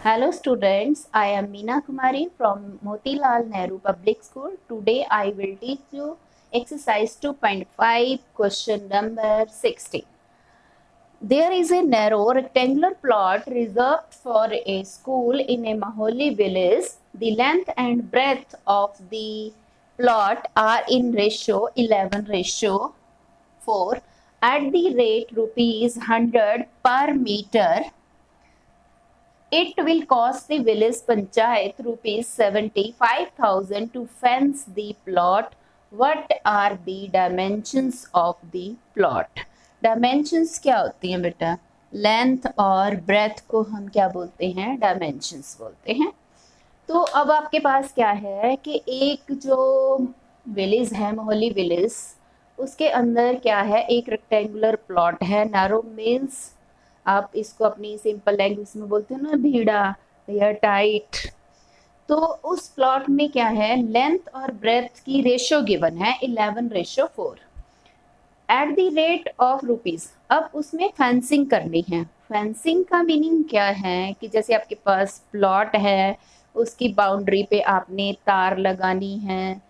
Hello students, I am Meena Kumari from Motilal Nehru Public School. Today I will teach you exercise 2.5 question number 16. There is a narrow rectangular plot reserved for a school in a Maholi village. The length and breadth of the plot are in ratio 11:4 at the rate rupees 100 per meter. It will cost the village panchayat rupees 75,000 to fence the plot. What are the dimensions of the plot? Dimensions क्या होती हैं बेटा? Length और breath को हम क्या बोलते हैं? डायमेंशंस बोलते हैं। तो अब आपके पास क्या है कि एक जो विलेज है, मोहल्ली विलेज, उसके अंदर क्या है, एक रेक्टेंगुलर प्लॉट है। नैरो मीन्स आप इसको अपनी सिंपल लैंग्वेज में बोलते हो ना, भीड़ा या टाइट। तो उस प्लॉट में क्या है, लेंथ और ब्रेथ की रेशियो गिवन है 11:4 at the rate of rupees. अब उसमें फेंसिंग करनी है। फेंसिंग का मीनिंग क्या है कि जैसे आपके पास प्लॉट है, उसकी बाउंड्री पे आपने तार लगानी है।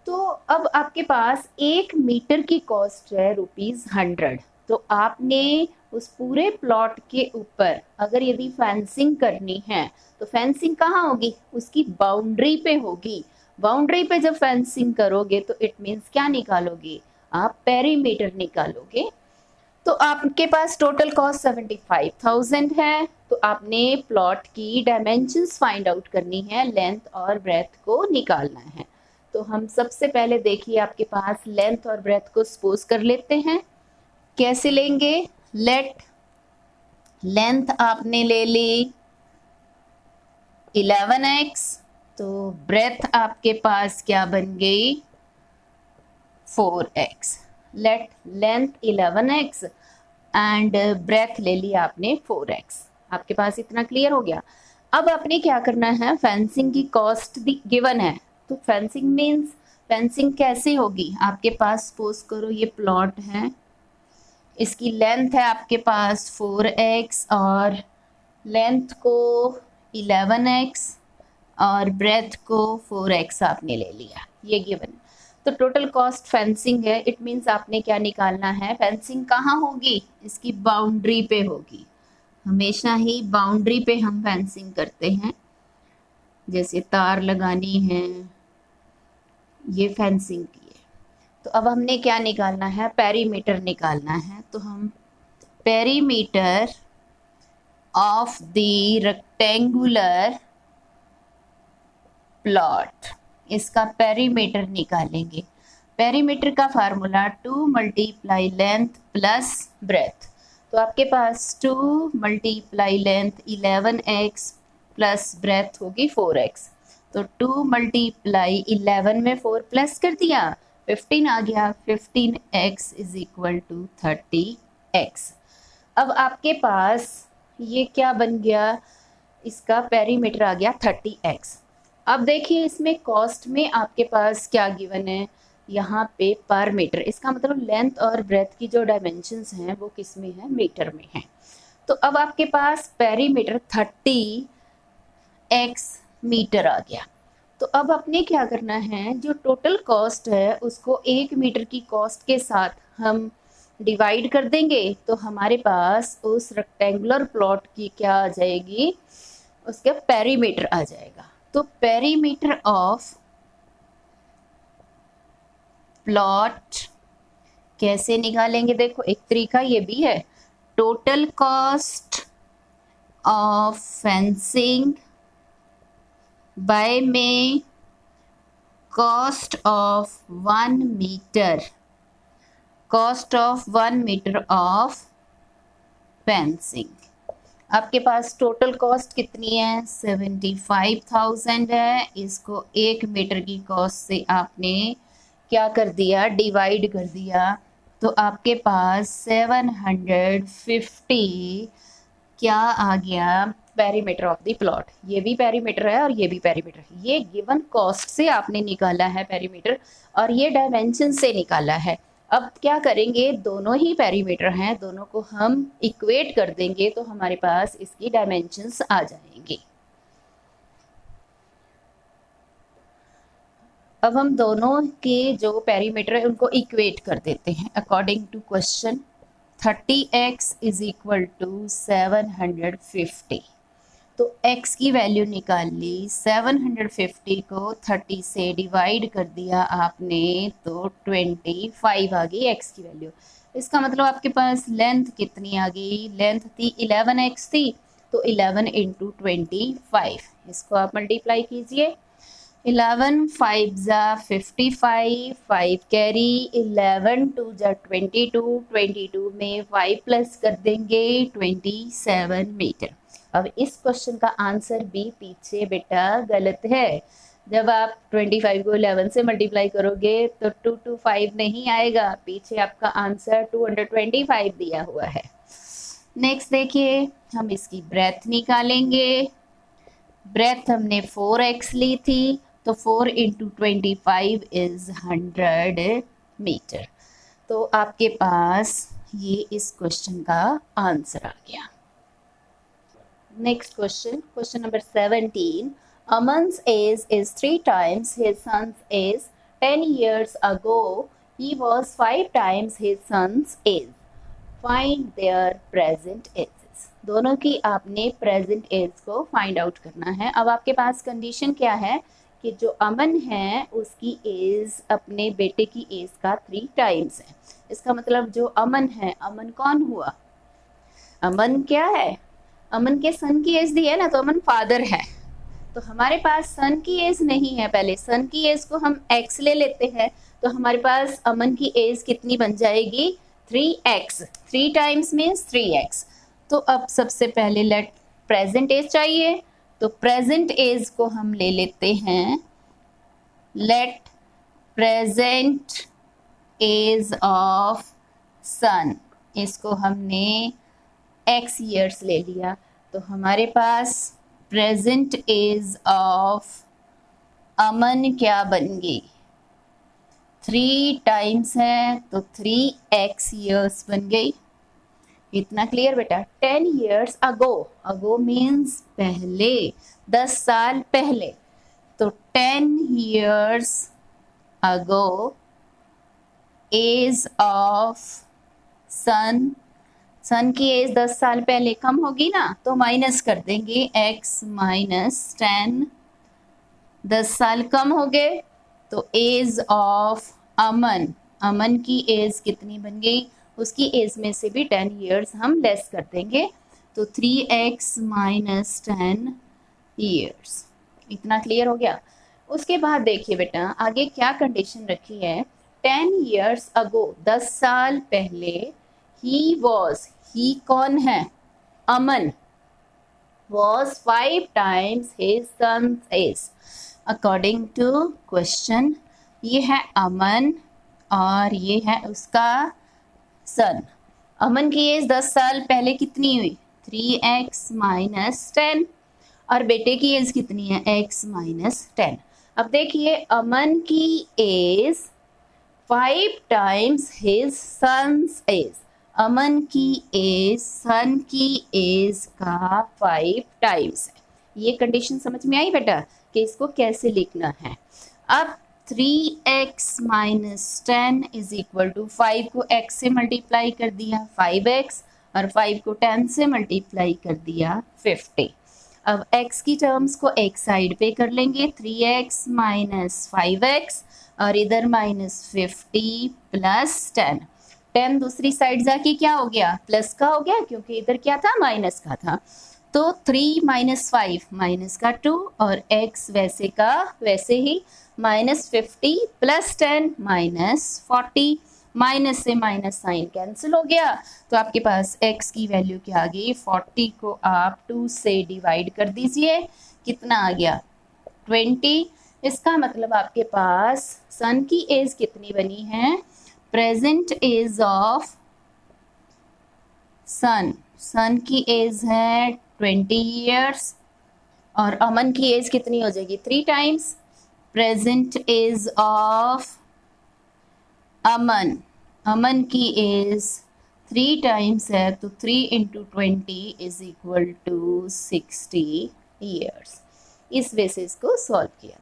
तो अब आपके पास 1 मीटर की कॉस्ट है रुपीज 100। तो आपने उस पूरे प्लॉट के ऊपर अगर यदि फेंसिंग करनी है तो फेंसिंग कहाँ होगी? उसकी बाउंड्री पे होगी। बाउंड्री पे जब फेंसिंग करोगे तो इट मीन्स क्या निकालोगे? आप पेरीमीटर निकालोगे। तो आपके पास टोटल कॉस्ट 75,000 है। तो आपने प्लॉट की डायमेंशंस फाइंड आउट करनी है, लेंथ और ब्रेथ को निकालना है। तो हम सबसे पहले देखिए आपके पास लेंथ और ब्रेथ को सपोज कर लेते हैं। कैसे लेंगे? लेट लेंथ आपने ले ली 11x, तो ब्रेथ आपके पास क्या बन गई? 4x। Late length 11x and breadth ले लिया आपने 4x। आपके पास इतना क्लियर हो गया। अब आपने क्या करना है, फेंसिंग की कॉस्ट भी गिवन है। तो फेंसिंग मीन्स फेंसिंग कैसे होगी? आपके पास सपोज करो ये प्लॉट है, इसकी लेंथ है आपके पास 4x और लेंथ को 11x और ब्रेथ को 4x आपने ले लिया, ये गिवन। तो टोटल कॉस्ट फेंसिंग है। इट मीन्स आपने क्या निकालना है? फेंसिंग कहाँ होगी? इसकी बाउंड्री पे होगी। हमेशा ही बाउंड्री पे हम फेंसिंग करते हैं। जैसे तार लगानी है, ये फेंसिंग की है। तो अब हमने क्या निकालना है? पेरीमीटर निकालना है। तो हम perimeter of the rectangular plot, इसका पेरीमीटर निकालेंगे। पेरीमीटर का formula 2 multiply length plus breadth. तो आपके पास 2 multiply length 11x plus breadth होगी 4x। तो 2 मल्टीप्लाई 11 में 4 प्लस कर दिया, 15 आ गया। 15x is equal to 30x। अब आपके पास ये क्या बन गया? इसका पेरीमीटर आ गया 30x। अब देखिए इसमें कॉस्ट में आपके पास क्या गिवन है? यहाँ पे पर मीटर। इसका मतलब लेंथ और ब्रेथ की जो डायमेंशंस हैं वो किस में है? मीटर में है। तो अब आपके पास पेरीमीटर 30x मीटर आ गया। तो अब आपने क्या करना है, जो टोटल कॉस्ट है उसको 1 मीटर की कॉस्ट के साथ हम डिवाइड कर देंगे। तो हमारे पास उस रेक्टेंगुलर प्लॉट की क्या आ जाएगी? उसका पेरीमीटर आ जाएगा। तो पेरीमीटर ऑफ प्लॉट कैसे निकालेंगे? देखो एक तरीका ये भी है। Total cost of fencing by में cost of 1 metre, cost of 1 metre of fencing. आपके पास टोटल कॉस्ट कितनी है? 75,000 है। इसको 1 मीटर की कॉस्ट से आपने क्या कर दिया? डिवाइड कर दिया। तो आपके पास 750 क्या आ गया? Perimeter of the plot. ये भी पेरीमीटर है और ये भी पेरीमीटर है। ये गिवन कॉस्ट से आपने निकाला है पेरीमीटर, और ये डायमेंशन से निकाला है। अब क्या करेंगे, दोनों ही पेरीमीटर हैं, दोनों को हम इक्वेट कर देंगे तो हमारे पास इसकी डायमेंशंस आ जाएंगे। अब हम दोनों के जो पेरीमीटर है उनको इक्वेट कर देते हैं according to question. 30x is equal to 750। तो x की वैल्यू निकाल ली, 750 को 30 से डिवाइड कर दिया आपने तो 25 आ गई x की वैल्यू। इसका मतलब आपके पास लेंथ कितनी आ गई, लेंथ थी 11x थी, तो 11 इंटू 25, इसको आप मल्टीप्लाई कीजिए। 11 5 जा 55, 5 कैरी, 11 2 जा 22, 22 में 5 प्लस कर देंगे 27 मीटर। अब इस क्वेश्चन का आंसर भी पीछे बेटा गलत है। जब आप 25 को 11 से मल्टीप्लाई करोगे तो 225 नहीं आएगा, पीछे आपका आंसर 225 दिया हुआ है। नेक्स्ट देखिए, हम इसकी ब्रेथ निकालेंगे। ब्रेथ हमने 4x ली थी, तो 4 इंटू 25 इज 100 मीटर। तो आपके पास ये इस क्वेश्चन का आंसर आ गया। Next question, question number 17। Aman's age is 3 times his son's age. 10 years ago, he was 5 times his son's age. Find their present ages. दोनों की आपने प्रेजेंट एज को फाइंड आउट करना है। अब आपके पास कंडीशन क्या है कि जो अमन है उसकी एज अपने बेटे की एज का 3 टाइम्स है। इसका मतलब जो अमन है, अमन कौन हुआ, अमन क्या है, अमन के सन की एज दी है ना, तो अमन फादर है। तो हमारे पास सन की एज नहीं है, पहले सन की एज को हम x ले लेते हैं, तो हमारे पास अमन की एज कितनी बन जाएगी, 3x। 3 times means 3x। तो अब सबसे पहले लेट प्रेजेंट एज चाहिए, तो प्रेजेंट एज को हम ले लेते हैं, लेट प्रेजेंट एज ऑफ सन, इसको हमने x ईयर्स ले लिया, तो हमारे पास प्रेजेंट एज ऑफ अमन क्या बन गई, 3 टाइम्स है तो 3x ईयर्स बन गई। इतना क्लियर बेटा। 10 years अगो, अगो मीन्स पहले, 10 साल पहले, तो 10 years अगो एज ऑफ सन, सन की एज 10 साल पहले कम होगी ना, तो माइनस कर देंगे x माइनस 10, 10 साल कम हो गए, तो एज ऑफ अमन, अमन की एज कितनी बन गई, उसकी एज में से भी 10 years हम लेस कर देंगे, तो 3x माइनस 10 years। इतना क्लियर हो गया। उसके बाद देखिए बेटा आगे क्या कंडीशन रखी है, 10 years अगो, 10 साल पहले, ही वॉज, ही कौन है, Aman, was 5 times his son's age. According to question ये है अमन और ये है उसका सन। अमन की एज 10 साल पहले कितनी हुई, 3x माइनस 10, और बेटे की एज कितनी है, x माइनस 10। अब देखिए अमन की age 5 times his son's age, Aman की एज सन की एज का 5 टाइम्स है। ये कंडीशन समझ में आई बेटा कि इसको कैसे लिखना है। अब 3x minus 10 is equal to 5 को x से मल्टीप्लाई कर दिया 5x, और 5 को 10 से मल्टीप्लाई कर दिया 50। अब x की टर्म्स को एक साइड पे कर लेंगे, 3x माइनस 5x, और इधर माइनस 50 प्लस 10। 10 दूसरी साइड जाके क्या हो गया, प्लस का हो गया, क्योंकि इधर क्या था, माइनस का था। तो 3 माइनस 5 माइनस का 2, और x वैसे का वैसे ही, माइनस 50 प्लस 10 माइनस 40, माइनस से माइनस साइन कैंसिल हो गया, तो आपके पास x की वैल्यू क्या आ गई, 40 को आप 2 से डिवाइड कर दीजिए, कितना आ गया, 20। इसका मतलब आपके पास सन की एज कितनी बनी है, प्रेजेंट एज ऑफ सन, सन की एज है 20 years, और अमन की एज कितनी हो जाएगी, 3 times. Present age of Aman, Aman की एज 3 टाइम्स है, तो 3 into 20 is equal to 60 years। इस बेसिस को सॉल्व किया।